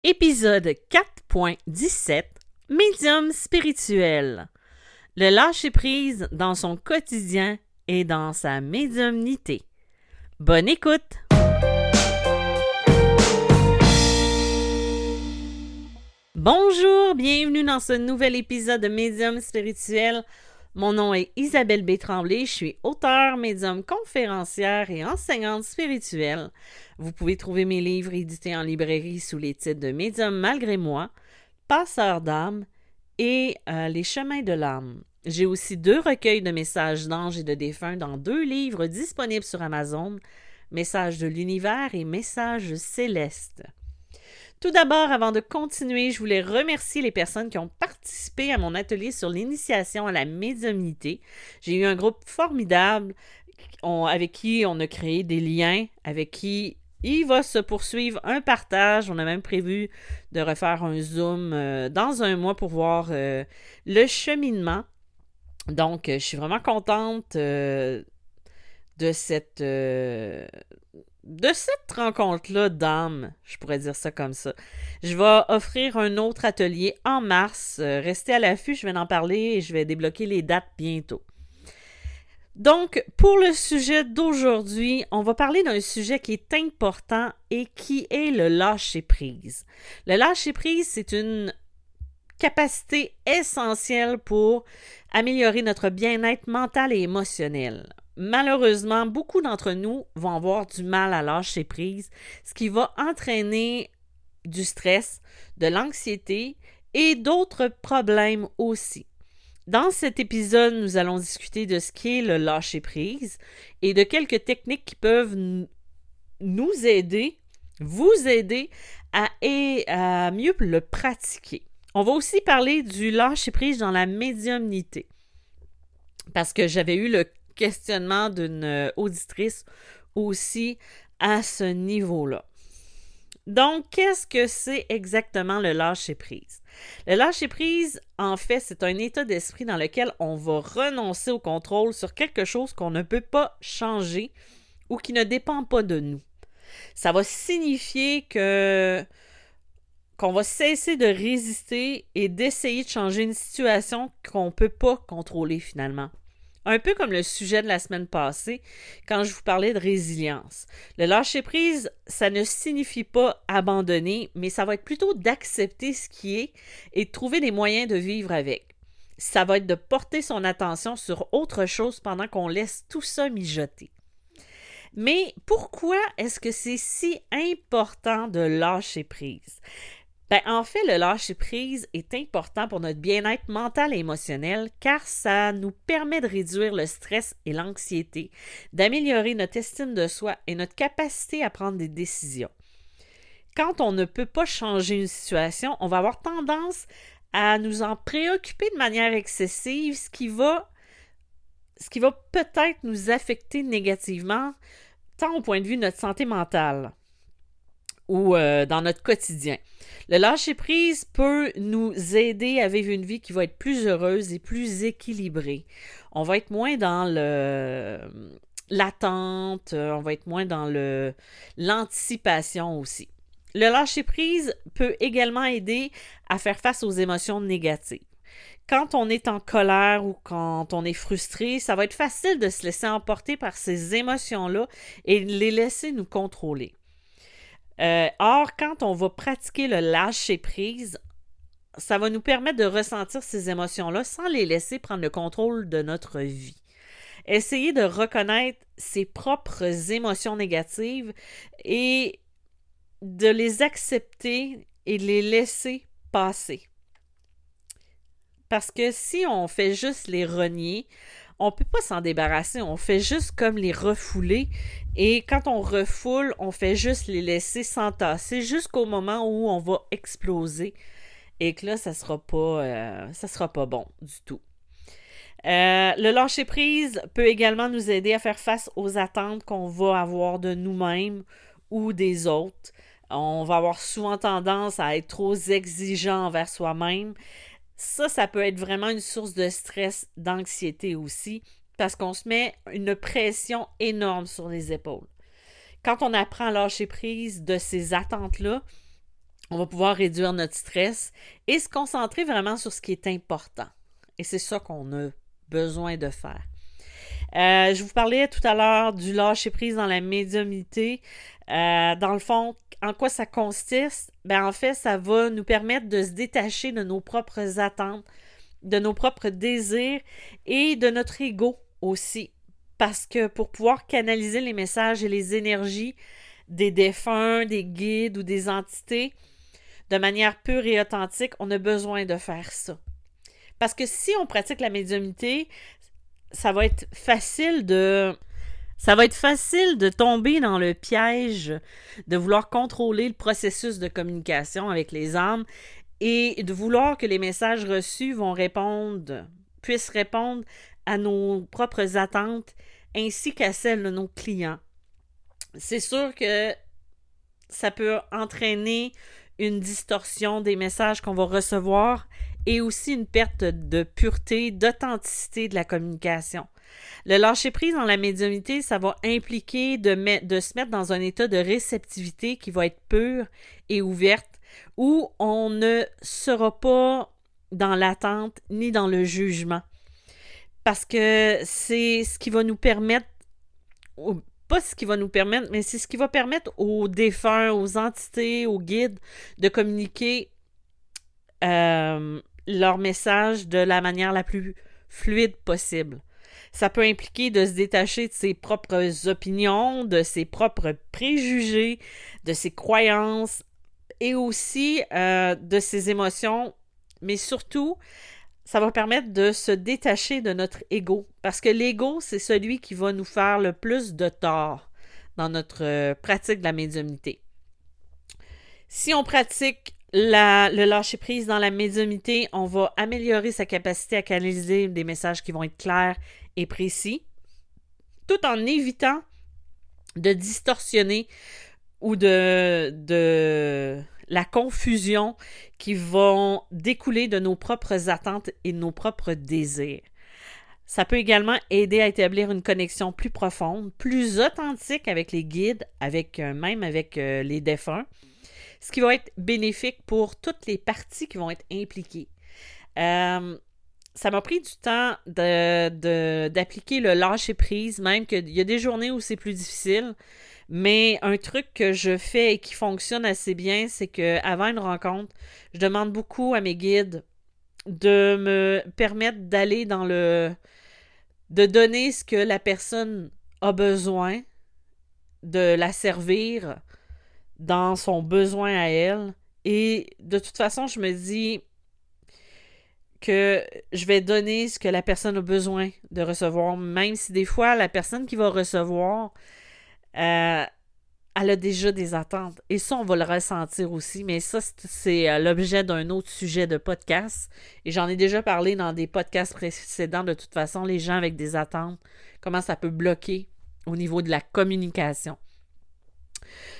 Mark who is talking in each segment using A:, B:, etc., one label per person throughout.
A: Épisode 4.17 Médium spirituel. Le lâcher-prise dans son quotidien et dans sa médiumnité. Bonne écoute! Bonjour, bienvenue dans ce nouvel épisode de Médium spirituel. Mon nom est Isabelle B. Tremblay, je suis auteure, médium conférencière et enseignante spirituelle. Vous pouvez trouver mes livres édités en librairie sous les titres de Médium malgré moi, Passeur d'âme et Les chemins de l'âme. J'ai aussi 2 recueils de messages d'anges et de défunts dans 2 livres disponibles sur Amazon, Messages de l'univers et Messages célestes. Tout d'abord, avant de continuer, je voulais remercier les personnes qui ont participé à mon atelier sur l'initiation à la médiumnité. J'ai eu un groupe formidable avec qui on a créé des liens, avec qui il va se poursuivre un partage. On a même prévu de refaire un Zoom dans un mois pour voir le cheminement. Donc, je suis vraiment contente de cette rencontre-là d'âme, je pourrais dire ça comme ça. Je vais offrir un autre atelier en mars. Restez à l'affût, je vais en parler et je vais débloquer les dates bientôt. Donc, pour le sujet d'aujourd'hui, on va parler d'un sujet qui est important et qui est le lâcher-prise. Le lâcher-prise, c'est une capacité essentielle pour améliorer notre bien-être mental et émotionnel. Malheureusement, beaucoup d'entre nous vont avoir du mal à lâcher prise, ce qui va entraîner du stress, de l'anxiété et d'autres problèmes aussi. Dans cet épisode, nous allons discuter de ce qu'est le lâcher prise et de quelques techniques qui peuvent nous aider, vous aider à mieux le pratiquer. On va aussi parler du lâcher prise dans la médiumnité parce que j'avais eu le questionnement d'une auditrice aussi à ce niveau-là. Donc, qu'est-ce que c'est exactement le lâcher-prise? Le lâcher-prise, en fait, c'est un état d'esprit dans lequel on va renoncer au contrôle sur quelque chose qu'on ne peut pas changer ou qui ne dépend pas de nous. Ça va signifier qu'on va cesser de résister et d'essayer de changer une situation qu'on ne peut pas contrôler finalement. Un peu comme le sujet de la semaine passée, quand je vous parlais de résilience. Le lâcher-prise, ça ne signifie pas abandonner, mais ça va être plutôt d'accepter ce qui est et de trouver des moyens de vivre avec. Ça va être de porter son attention sur autre chose pendant qu'on laisse tout ça mijoter. Mais pourquoi est-ce que c'est si important de lâcher prise? En fait, le lâcher-prise est important pour notre bien-être mental et émotionnel car ça nous permet de réduire le stress et l'anxiété, d'améliorer notre estime de soi et notre capacité à prendre des décisions. Quand on ne peut pas changer une situation, on va avoir tendance à nous en préoccuper de manière excessive, ce qui va peut-être nous affecter négativement, tant au point de vue de notre santé mentale ou dans notre quotidien. Le lâcher-prise peut nous aider à vivre une vie qui va être plus heureuse et plus équilibrée. On va être moins dans l'attente, on va être moins dans l'anticipation aussi. Le lâcher-prise peut également aider à faire face aux émotions négatives. Quand on est en colère ou quand on est frustré, ça va être facile de se laisser emporter par ces émotions-là et de les laisser nous contrôler. Or, quand on va pratiquer le lâcher-prise, ça va nous permettre de ressentir ces émotions-là sans les laisser prendre le contrôle de notre vie. Essayer de reconnaître ses propres émotions négatives et de les accepter et de les laisser passer. Parce que si on fait juste les renier, on ne peut pas s'en débarrasser, on fait juste comme les refouler et quand on refoule, on fait juste les laisser s'entasser jusqu'au moment où on va exploser et que là, ça sera pas bon du tout. Le lâcher-prise peut également nous aider à faire face aux attentes qu'on va avoir de nous-mêmes ou des autres. On va avoir souvent tendance à être trop exigeant envers soi-même. Ça peut être vraiment une source de stress, d'anxiété aussi, parce qu'on se met une pression énorme sur les épaules. Quand on apprend à lâcher prise de ces attentes-là, On va pouvoir réduire notre stress et se concentrer vraiment sur ce qui est important. Et c'est ça qu'on a besoin de faire. Je vous parlais tout à l'heure du lâcher-prise dans la médiumnité. Dans le fond, en quoi ça consiste? En fait, ça va nous permettre de se détacher de nos propres attentes, de nos propres désirs et de notre ego aussi. Parce que pour pouvoir canaliser les messages et les énergies des défunts, des guides ou des entités de manière pure et authentique, on a besoin de faire ça. Parce que si on pratique la médiumnité, ça va être facile de tomber dans le piège de vouloir contrôler le processus de communication avec les âmes et de vouloir que les messages reçus puissent répondre à nos propres attentes ainsi qu'à celles de nos clients. C'est sûr que ça peut entraîner une distorsion des messages qu'on va recevoir et aussi une perte de pureté, d'authenticité de la communication. Le lâcher-prise dans la médiumnité, ça va impliquer de se mettre dans un état de réceptivité qui va être pure et ouverte, où on ne sera pas dans l'attente ni dans le jugement. Parce que c'est ce qui va nous permettre, pas ce qui va nous permettre, mais c'est ce qui va permettre aux défunts, aux entités, aux guides de communiquer leur message de la manière la plus fluide possible. Ça peut impliquer de se détacher de ses propres opinions, de ses propres préjugés, de ses croyances et aussi de ses émotions, mais surtout, ça va permettre de se détacher de notre ego. Parce que l'ego, c'est celui qui va nous faire le plus de tort dans notre pratique de la médiumnité. Si on pratique le lâcher-prise dans la médiumnité, on va améliorer sa capacité à canaliser des messages qui vont être clairs et précis, tout en évitant de distorsionner ou de la confusion qui vont découler de nos propres attentes et de nos propres désirs. Ça peut également aider à établir une connexion plus profonde, plus authentique avec les guides, même avec les défunts, ce qui va être bénéfique pour toutes les parties qui vont être impliquées. Ça m'a pris du temps d'appliquer le lâcher-prise, même qu'il y a des journées où c'est plus difficile. Mais un truc que je fais et qui fonctionne assez bien, c'est qu'avant une rencontre, je demande beaucoup à mes guides de me permettre d'aller de donner ce que la personne a besoin, de la servir dans son besoin à elle. Et de toute façon, je me dis que je vais donner ce que la personne a besoin de recevoir, même si des fois, la personne qui va recevoir, elle a déjà des attentes. Et ça, on va le ressentir aussi, mais ça, c'est l'objet d'un autre sujet de podcast. Et j'en ai déjà parlé dans des podcasts précédents. De toute façon, les gens avec des attentes, comment ça peut bloquer au niveau de la communication.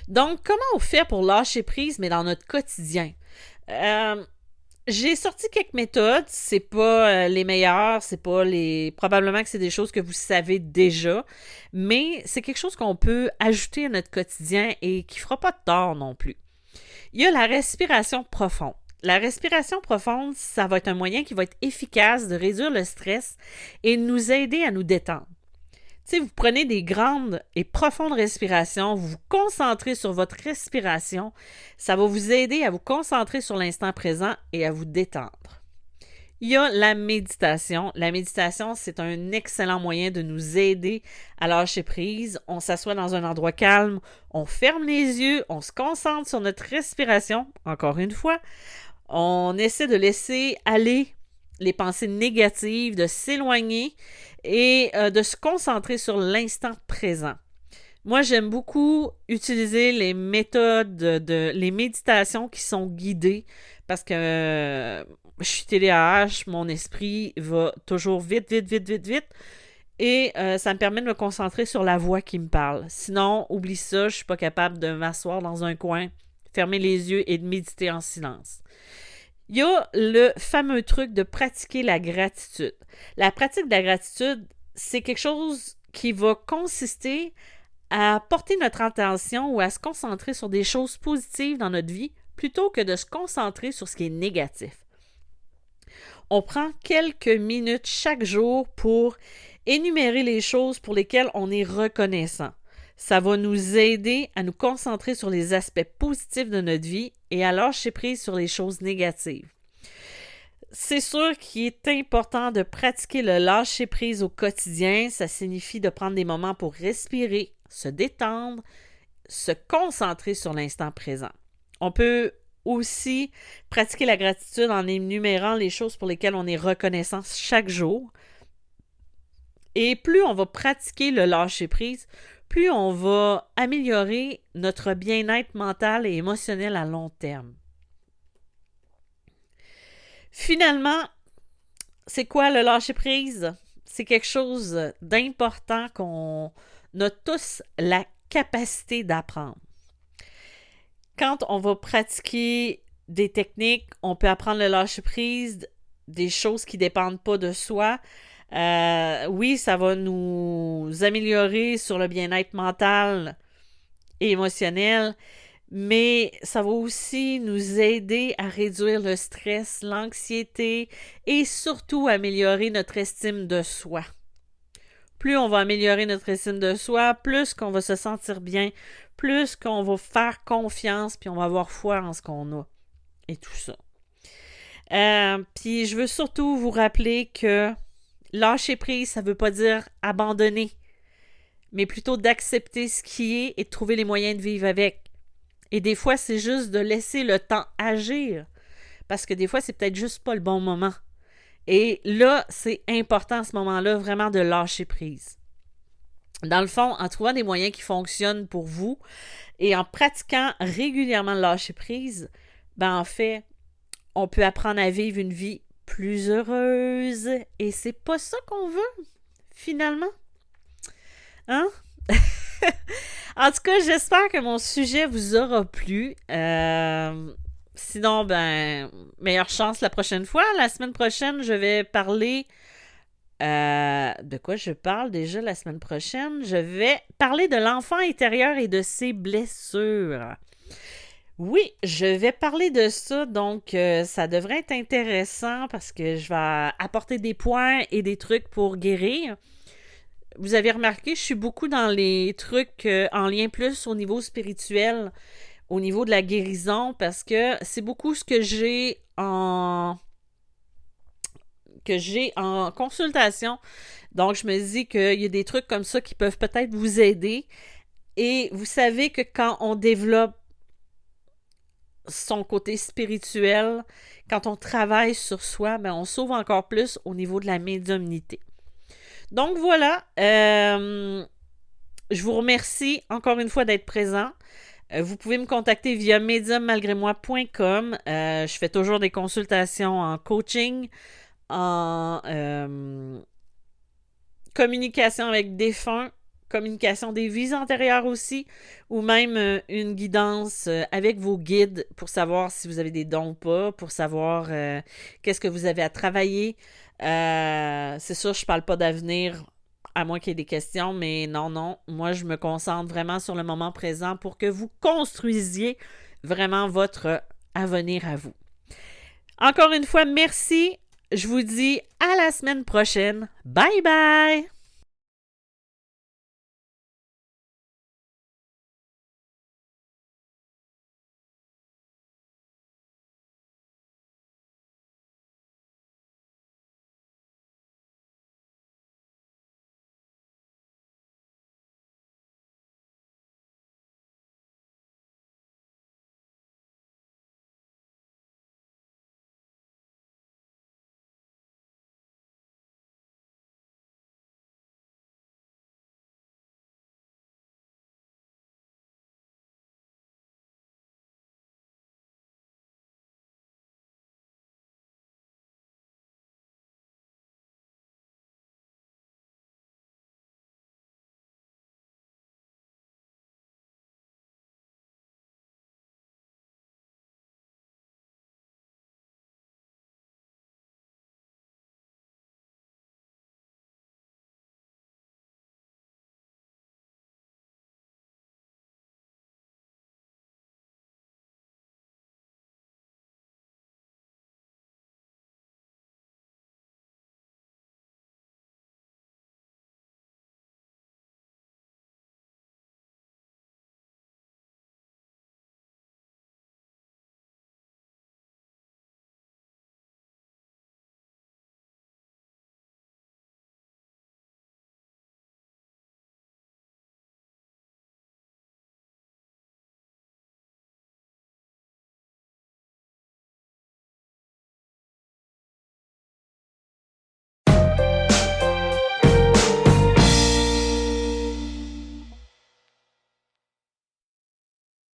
A: Donc, comment on fait pour lâcher prise, mais dans notre quotidien? J'ai sorti quelques méthodes, c'est pas les meilleures, probablement que c'est des choses que vous savez déjà, mais c'est quelque chose qu'on peut ajouter à notre quotidien et qui fera pas de tort non plus. Il y a la respiration profonde. La respiration profonde, ça va être un moyen qui va être efficace de réduire le stress et de nous aider à nous détendre. Si vous prenez des grandes et profondes respirations, vous vous concentrez sur votre respiration, ça va vous aider à vous concentrer sur l'instant présent et à vous détendre. Il y a la méditation. La méditation, c'est un excellent moyen de nous aider à lâcher prise. On s'assoit dans un endroit calme, on ferme les yeux, on se concentre sur notre respiration, encore une fois. On essaie de laisser aller les pensées négatives, de s'éloigner et de se concentrer sur l'instant présent. Moi, j'aime beaucoup utiliser les méthodes les méditations qui sont guidées parce que je suis TDAH, mon esprit va toujours vite et ça me permet de me concentrer sur la voix qui me parle. Sinon, oublie ça, je suis pas capable de m'asseoir dans un coin, fermer les yeux et de méditer en silence. Il y a le fameux truc de pratiquer la gratitude. La pratique de la gratitude, c'est quelque chose qui va consister à porter notre attention ou à se concentrer sur des choses positives dans notre vie plutôt que de se concentrer sur ce qui est négatif. On prend quelques minutes chaque jour pour énumérer les choses pour lesquelles on est reconnaissant. Ça va nous aider à nous concentrer sur les aspects positifs de notre vie et à lâcher prise sur les choses négatives. C'est sûr qu'il est important de pratiquer le lâcher-prise au quotidien. Ça signifie de prendre des moments pour respirer, se détendre, se concentrer sur l'instant présent. On peut aussi pratiquer la gratitude en énumérant les choses pour lesquelles on est reconnaissant chaque jour. Et plus on va pratiquer le lâcher-prise, plus on va améliorer notre bien-être mental et émotionnel à long terme. Finalement, c'est quoi le lâcher-prise? C'est quelque chose d'important qu'on a tous la capacité d'apprendre. Quand on va pratiquer des techniques, on peut apprendre le lâcher-prise, des choses qui ne dépendent pas de soi. Oui, ça va nous améliorer sur le bien-être mental et émotionnel, mais ça va aussi nous aider à réduire le stress, l'anxiété et surtout améliorer notre estime de soi. Plus on va améliorer notre estime de soi, plus qu'on va se sentir bien, plus qu'on va faire confiance, puis on va avoir foi en ce qu'on a et tout ça. Puis je veux surtout vous rappeler que lâcher prise, ça ne veut pas dire abandonner, mais plutôt d'accepter ce qui est et de trouver les moyens de vivre avec. Et des fois, c'est juste de laisser le temps agir, parce que des fois, c'est peut-être juste pas le bon moment. Et là, c'est important à ce moment-là, vraiment de lâcher prise. Dans le fond, en trouvant des moyens qui fonctionnent pour vous et en pratiquant régulièrement le lâcher prise, en fait, on peut apprendre à vivre une vie plus heureuse. Et c'est pas ça qu'on veut, finalement. Hein? En tout cas, j'espère que mon sujet vous aura plu. Sinon, meilleure chance la prochaine fois. La semaine prochaine, je vais parler... de quoi je parle déjà la semaine prochaine? Je vais parler de l'enfant intérieur et de ses blessures. Oui, je vais parler de ça, donc ça devrait être intéressant parce que je vais apporter des points et des trucs pour guérir. Vous avez remarqué, je suis beaucoup dans les trucs en lien plus au niveau spirituel, au niveau de la guérison, parce que c'est beaucoup ce que j'ai en consultation. Donc, je me dis qu'il y a des trucs comme ça qui peuvent peut-être vous aider. Et vous savez que quand on développe son côté spirituel, quand on travaille sur soi, on s'ouvre encore plus au niveau de la médiumnité. Donc voilà, je vous remercie encore une fois d'être présent. Vous pouvez me contacter via mediummalgrémoi.com. Je fais toujours des consultations en coaching, en communication avec défunts, communication des vies antérieures aussi, ou même une guidance avec vos guides pour savoir si vous avez des dons ou pas, pour savoir qu'est-ce que vous avez à travailler. C'est sûr, je ne parle pas d'avenir, à moins qu'il y ait des questions, mais non, moi je me concentre vraiment sur le moment présent pour que vous construisiez vraiment votre avenir à vous. Encore une fois, merci. Je vous dis à la semaine prochaine. Bye bye!